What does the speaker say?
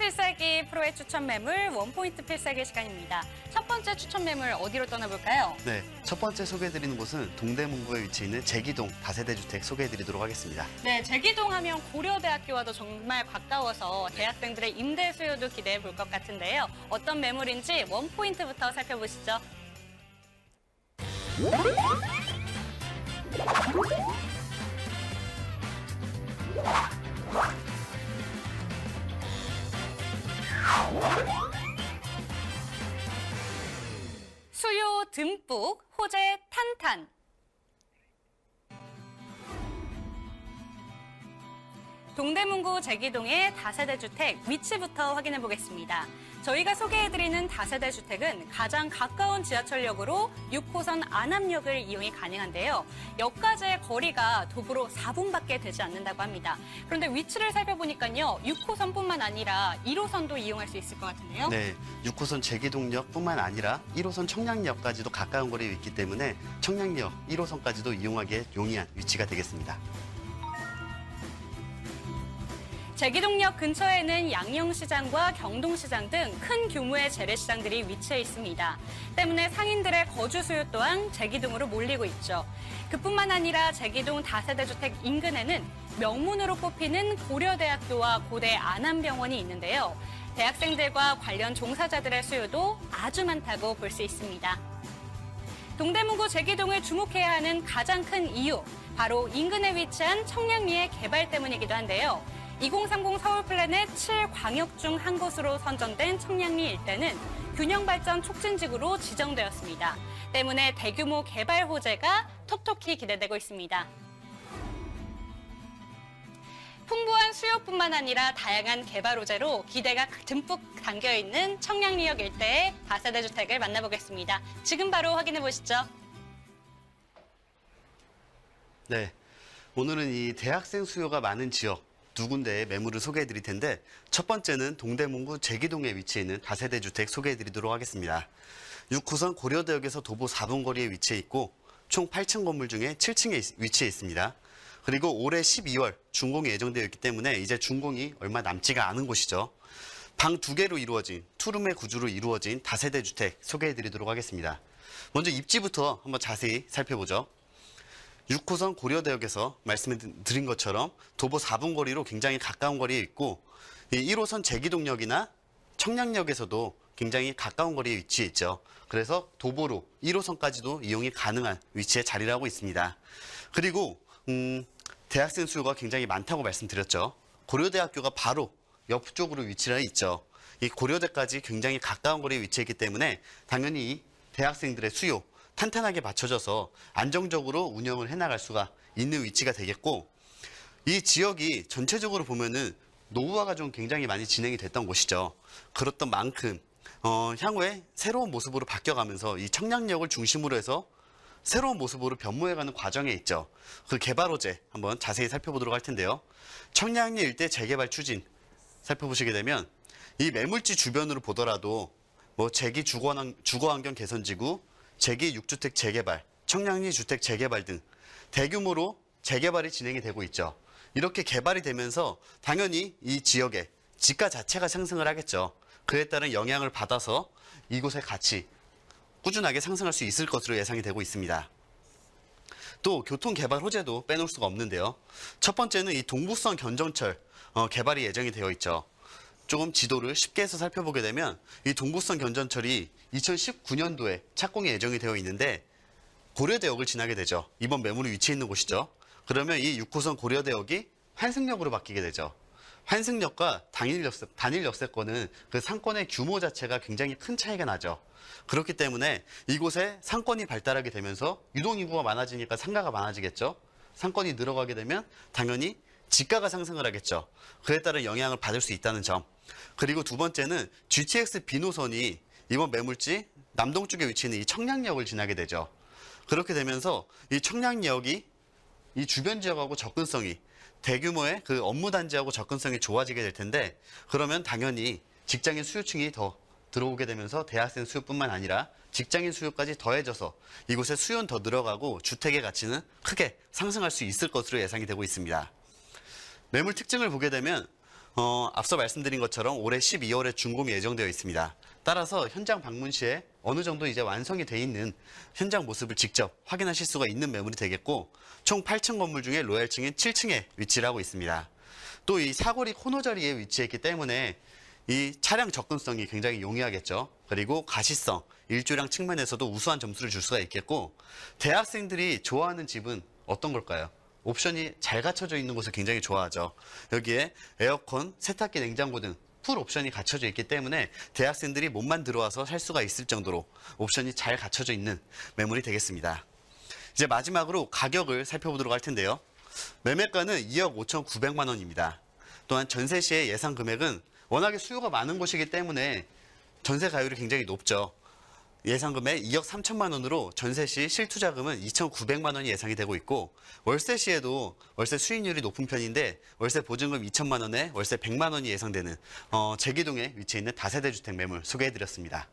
필살기 프로의 추천 매물 원포인트 필살기 시간입니다. 첫 번째 추천 매물 어디로 떠나볼까요? 네, 첫 번째 소개해드리는 곳은 동대문구에 위치해 있는 제기동 다세대 주택 소개해드리도록 하겠습니다. 네, 제기동 하면 고려대학교와도 정말 가까워서 대학생들의 임대 수요도 기대해 볼 것 같은데요. 어떤 매물인지 원포인트부터 살펴보시죠. 수요 듬뿍, 호재 탄탄. 동대문구 제기동의 다세대 주택 위치부터 확인해 보겠습니다. 저희가 소개해드리는 다세대 주택은 가장 가까운 지하철역으로 6호선 안암역을 이용이 가능한데요. 역까지의 거리가 도보로 4분밖에 되지 않는다고 합니다. 그런데 위치를 살펴보니까요. 6호선뿐만 아니라 1호선도 이용할 수 있을 것 같은데요. 네, 6호선 제기동역뿐만 아니라 1호선 청량역까지도 가까운 거리에 있기 때문에 청량역 1호선까지도 이용하기에 용이한 위치가 되겠습니다. 제기동역 근처에는 양령시장과 경동시장 등 큰 규모의 재래시장들이 위치해 있습니다. 때문에 상인들의 거주 수요 또한 제기동으로 몰리고 있죠. 그뿐만 아니라 제기동 다세대 주택 인근에는 명문으로 뽑히는 고려대학교와 고대 안암병원이 있는데요. 대학생들과 관련 종사자들의 수요도 아주 많다고 볼 수 있습니다. 동대문구 제기동을 주목해야 하는 가장 큰 이유, 바로 인근에 위치한 청량리의 개발 때문이기도 한데요. 2030 서울플랜의 7광역 중 한 곳으로 선정된 청량리 일대는 균형발전 촉진지구로 지정되었습니다. 때문에 대규모 개발 호재가 톡톡히 기대되고 있습니다. 풍부한 수요뿐만 아니라 다양한 개발 호재로 기대가 듬뿍 담겨있는 청량리역 일대의 다세대 주택을 만나보겠습니다. 지금 바로 확인해 보시죠. 네, 오늘은 이 대학생 수요가 많은 지역 두 군데의 매물을 소개해드릴 텐데 첫 번째는 동대문구 제기동에 위치해 있는 다세대 주택 소개해드리도록 하겠습니다. 6호선 고려대역에서 도보 4분 거리에 위치해 있고 총 8층 건물 중에 7층에 위치해 있습니다. 그리고 올해 12월 준공이 예정되어 있기 때문에 이제 준공이 얼마 남지가 않은 곳이죠. 방 2개로 이루어진 투룸의 구조로 이루어진 다세대 주택 소개해드리도록 하겠습니다. 먼저 입지부터 한번 자세히 살펴보죠. 6호선 고려대역에서 말씀드린 것처럼 도보 4분 거리로 굉장히 가까운 거리에 있고 1호선 제기동역이나 청량역에서도 굉장히 가까운 거리에 위치해 있죠. 그래서 도보로 1호선까지도 이용이 가능한 위치에 자리를 하고 있습니다. 그리고 대학생 수요가 굉장히 많다고 말씀드렸죠. 고려대학교가 바로 옆쪽으로 위치해 있죠. 이 고려대까지 굉장히 가까운 거리에 위치했기 때문에 당연히 이 대학생들의 수요 탄탄하게 받쳐져서 안정적으로 운영을 해나갈 수가 있는 위치가 되겠고 이 지역이 전체적으로 보면은 노후화가 좀 굉장히 많이 진행이 됐던 곳이죠. 그렇던 만큼 향후에 새로운 모습으로 바뀌어가면서 이 청량역을 중심으로 해서 새로운 모습으로 변모해가는 과정에 있죠. 그 개발 호재 한번 자세히 살펴보도록 할 텐데요. 청량리 일대 재개발 추진 살펴보시게 되면 이 매물지 주변으로 보더라도 뭐 제기 주거환경 개선지구, 제기 6주택 재개발, 청량리 주택 재개발 등 대규모로 재개발이 진행이 되고 있죠. 이렇게 개발이 되면서 당연히 이 지역의 지가 자체가 상승을 하겠죠. 그에 따른 영향을 받아서 이곳의 가치 꾸준하게 상승할 수 있을 것으로 예상이 되고 있습니다. 또 교통 개발 호재도 빼놓을 수가 없는데요. 첫 번째는 이 동부선 견전철 개발이 예정이 되어 있죠. 조금 지도를 쉽게 해서 살펴보게 되면 이 동부선 견전철이 2019년도에 착공이 예정이 되어 있는데 고려대역을 지나게 되죠. 이번 매물이 위치해 있는 곳이죠. 그러면 이 6호선 고려대역이 환승역으로 바뀌게 되죠. 환승역과 단일 역세권은 그 상권의 규모 자체가 굉장히 큰 차이가 나죠. 그렇기 때문에 이곳에 상권이 발달하게 되면서 유동인구가 많아지니까 상가가 많아지겠죠. 상권이 늘어가게 되면 당연히 지가가 상승을 하겠죠. 그에 따른 영향을 받을 수 있다는 점. 그리고 두 번째는 GTX B노선이 이번 매물지 남동쪽에 위치해 있는 이 청량역을 지나게 되죠. 그렇게 되면서 이 청량역이 이 주변 지역하고 접근성이 대규모의 그 업무 단지하고 접근성이 좋아지게 될 텐데 그러면 당연히 직장인 수요층이 더 들어오게 되면서 대학생 수요뿐만 아니라 직장인 수요까지 더해져서 이곳에 수요는 더 늘어가고 주택의 가치는 크게 상승할 수 있을 것으로 예상이 되고 있습니다. 매물 특징을 보게 되면 앞서 말씀드린 것처럼 올해 12월에 준공이 예정되어 있습니다. 따라서 현장 방문 시에 어느 정도 이제 완성이 돼 있는 현장 모습을 직접 확인하실 수가 있는 매물이 되겠고, 총 8층 건물 중에 로얄층인 7층에 위치를 하고 있습니다. 또 이 사거리 코너 자리에 위치했기 때문에 이 차량 접근성이 굉장히 용이하겠죠. 그리고 가시성, 일조량 측면에서도 우수한 점수를 줄 수가 있겠고, 대학생들이 좋아하는 집은 어떤 걸까요? 옵션이 잘 갖춰져 있는 곳을 굉장히 좋아하죠. 여기에 에어컨, 세탁기, 냉장고 등 풀 옵션이 갖춰져 있기 때문에 대학생들이 몸만 들어와서 살 수가 있을 정도로 옵션이 잘 갖춰져 있는 매물이 되겠습니다. 이제 마지막으로 가격을 살펴보도록 할 텐데요. 매매가는 2억 5,900만 원입니다. 또한 전세 시의 예상 금액은 워낙에 수요가 많은 곳이기 때문에 전세 가율이 굉장히 높죠. 예상 금액 2억 3천만 원으로 전세 시 실투자금은 2,900만 원이 예상이 되고 있고, 월세 시에도 월세 수익률이 높은 편인데 월세 보증금 2천만 원에 월세 100만 원이 예상되는 제기동에 위치해 있는 다세대 주택 매물 소개해드렸습니다.